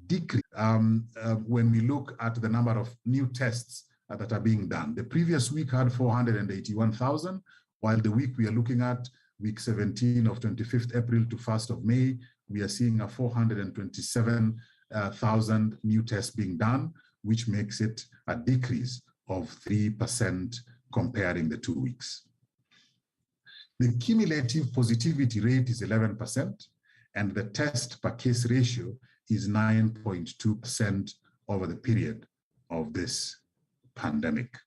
decrease when we look at the number of new tests that are being done. The previous week had 481,000, while the week we are looking at, week 17 of 25th April to 1st of May, we are seeing a 427,000 new tests being done, which makes it a decrease of 3% comparing the 2 weeks. The cumulative positivity rate is 11%, and the test per case ratio is 9.2% over the period of this pandemic.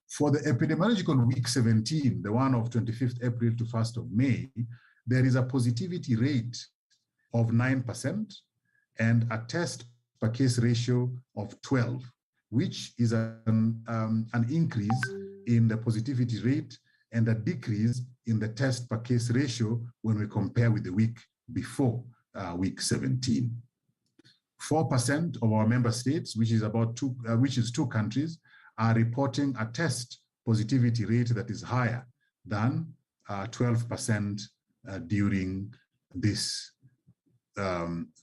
For the epidemiological week 17, the one of 25th April to 1st of May, there is a positivity rate of 9% and a test per case ratio of 12, which is an increase in the positivity rate and a decrease in the test per case ratio when we compare with the week before week 17. 4% of our member states, which is two countries, are reporting a test positivity rate that is higher than 12% during this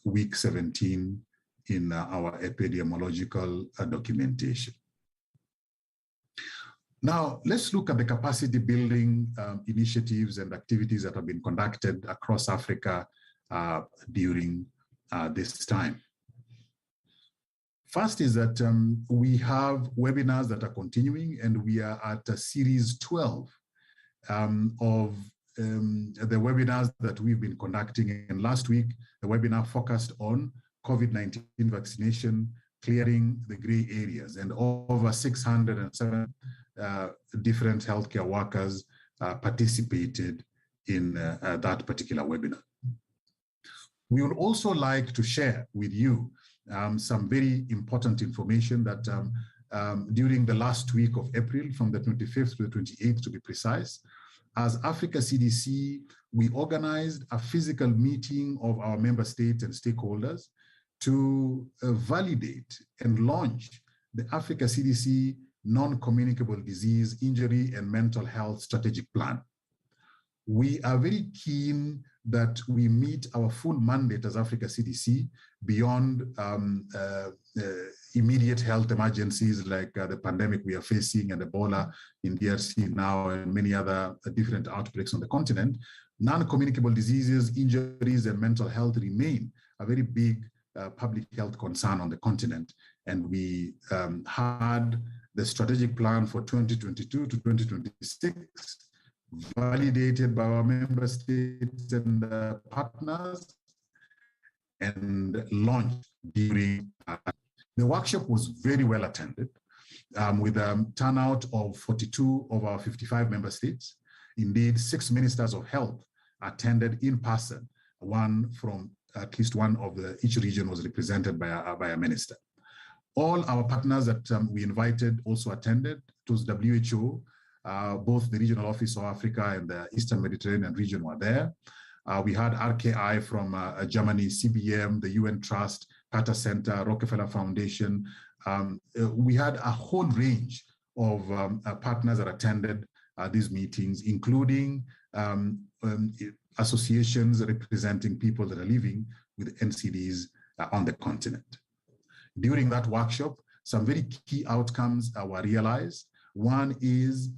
week 17 in our epidemiological documentation. Now, let's look at the capacity building initiatives and activities that have been conducted across Africa during this time. First is that we have webinars that are continuing, and we are at series 12 of the webinars that we've been conducting. And last week, the webinar focused on COVID-19 vaccination, clearing the gray areas, and over 607 different healthcare workers participated in that particular webinar. We would also like to share with you some very important information that during the last week of April, from the 25th to the 28th to be precise, as Africa CDC, we organized a physical meeting of our member states and stakeholders to validate and launch the Africa CDC Non-Communicable Disease, Injury and Mental Health Strategic Plan. We are very keen that we meet our full mandate as Africa CDC beyond immediate health emergencies like the pandemic we are facing and Ebola in DRC now and many other different outbreaks on the continent. Non-communicable diseases, injuries, and mental health remain a very big public health concern on the continent. And we had the strategic plan for 2022 to 2026 validated by our member states and partners and launched during the workshop was very well attended with a turnout of 42 of our 55 member states. Indeed, 6 ministers of health attended in person. One from at least one of each region was represented by a minister. All our partners that we invited also attended. It was WHO, both the Regional Office of Africa and the Eastern Mediterranean region were there. We had RKI from Germany, CBM, the UN Trust, Carter Center, Rockefeller Foundation. We had a whole range of partners that attended these meetings, including associations representing people that are living with NCDs on the continent. During that workshop, some very key outcomes were realized. One is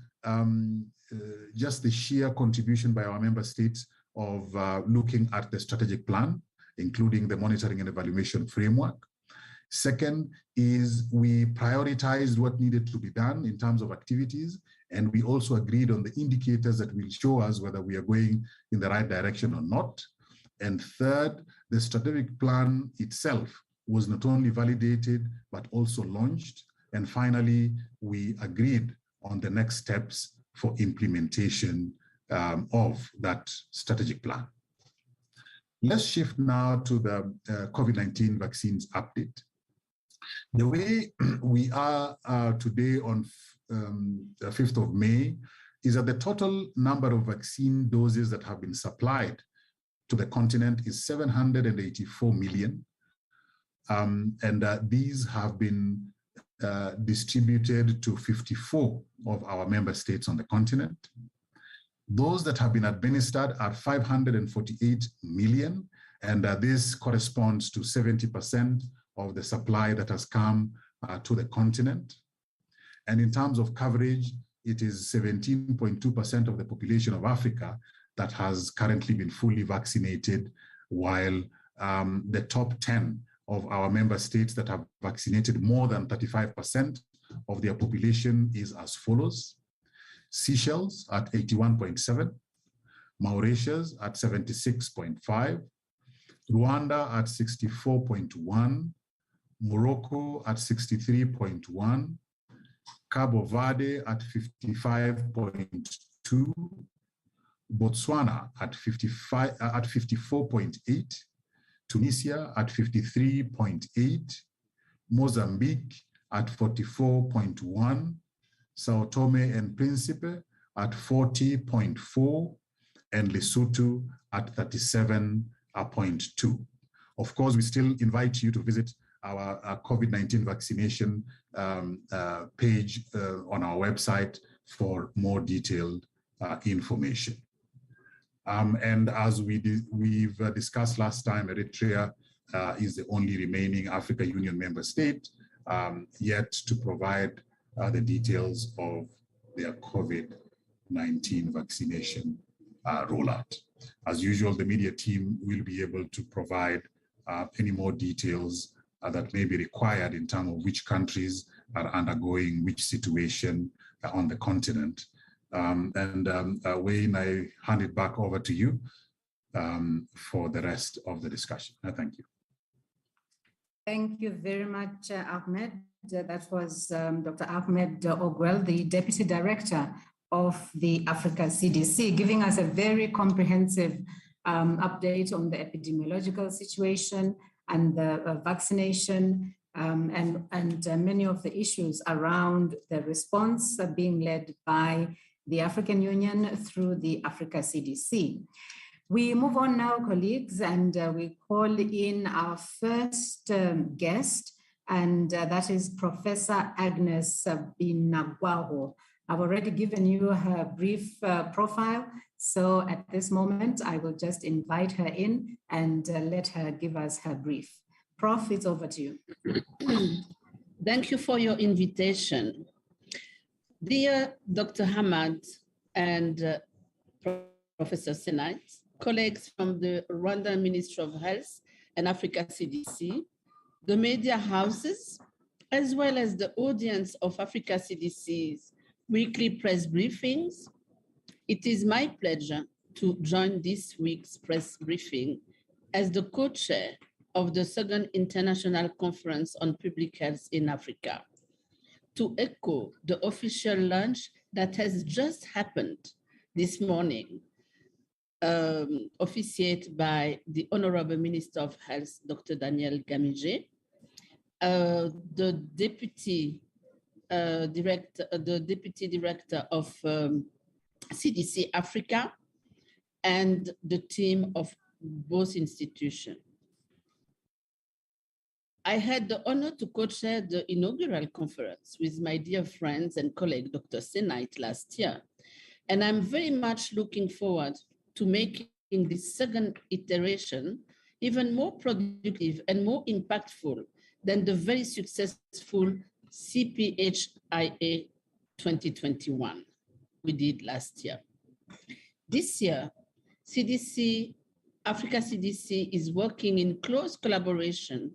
just the sheer contribution by our member states of looking at the strategic plan, including the monitoring and evaluation framework. Second is we prioritized what needed to be done in terms of activities, and we also agreed on the indicators that will show us whether we are going in the right direction or not. And third, the strategic plan itself was not only validated, but also launched. And finally, we agreed on the next steps for implementation of that strategic plan. Let's shift now to the COVID-19 vaccines update. The way we are today on the 5th of May is that the total number of vaccine doses that have been supplied to the continent is 784 million. These have been distributed to 54 of our member states on the continent. Those that have been administered are 548 million, And this corresponds to 70% of the supply that has come to the continent. And in terms of coverage, it is 17.2% of the population of Africa that has currently been fully vaccinated, while the top 10 of our member states that have vaccinated more than 35% of their population is as follows: Seychelles at 81.7, Mauritius at 76.5, Rwanda at 64.1, Morocco at 63.1, Cabo Verde at 55.2, Botswana at 54.8, Tunisia at 53.8, Mozambique at 44.1, Sao Tome and Principe at 40.4, and Lesotho at 37.2. Of course, we still invite you to visit our COVID-19 vaccination page on our website for more detailed information. And as we've discussed last time, Eritrea is the only remaining African Union member state yet to provide the details of their COVID-19 vaccination rollout. As usual, the media team will be able to provide any more details that may be required in terms of which countries are undergoing which situation on the continent. Wayne, I hand it back over to you for the rest of the discussion. Thank you. Thank you very much, Ahmed. That was Dr. Ahmed Ogwell, the Deputy Director of the Africa CDC, giving us a very comprehensive update on the epidemiological situation and the vaccination and many of the issues around the response being led by the African Union through the Africa CDC. We move on now, colleagues, and we call in our first guest, and that is Professor Agnes Binagwaho. I've already given you her brief profile, so at this moment, I will just invite her in and let her give us her brief. Prof, it's over to you. Thank you for your invitation. Dear Dr. Hamad and Professor Senait, colleagues from the Rwanda Ministry of Health and Africa CDC, the media houses, as well as the audience of Africa CDC's weekly press briefings, it is my pleasure to join this week's press briefing as the co-chair of the Second International Conference on Public Health in Africa, to echo the official launch that has just happened this morning, officiated by the Honorable Minister of Health, Dr. Daniel Gamije, the Deputy Director of CDC Africa, and the team of both institutions. I had the honor to co-chair the inaugural conference with my dear friends and colleague, Dr. Senait, last year. And I'm very much looking forward to making this second iteration even more productive and more impactful than the very successful CPHIA 2021 we did last year. This year, CDC, Africa CDC is working in close collaboration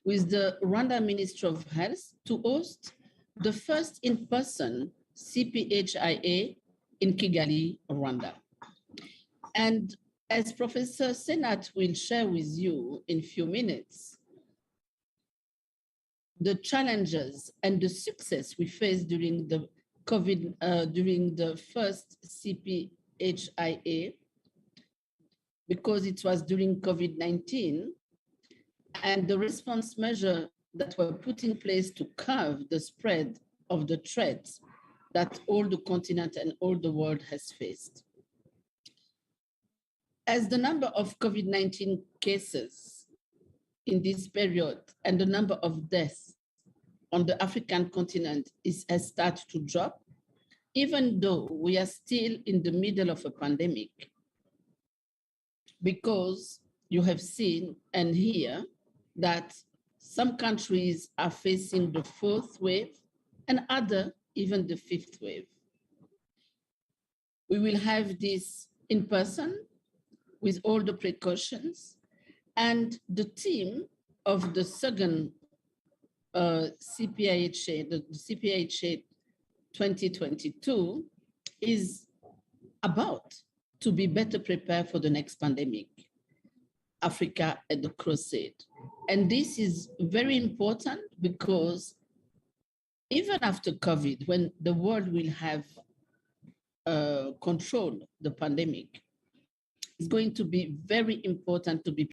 with the Rwanda Ministry of Health to host the first in-person CPHIA in Kigali, Rwanda. And as Professor Senait will share with you in a few minutes, the challenges and the success we faced during the during the first CPHIA, because it was during COVID-19, and the response measures that were put in place to curb the spread of the threats that all the continent and all the world has faced. As the number of COVID-19 cases in this period and the number of deaths on the African continent has started to drop, even though we are still in the middle of a pandemic, because you have seen and hear that some countries are facing the 4th wave and other even the 5th wave. We will have this in person with all the precautions, and the team of the second CPHA, the CPHA 2022 is about to be better prepared for the next pandemic, Africa at the Crusade. And this is very important because even after COVID, when the world will have controlled the pandemic, it's going to be very important to be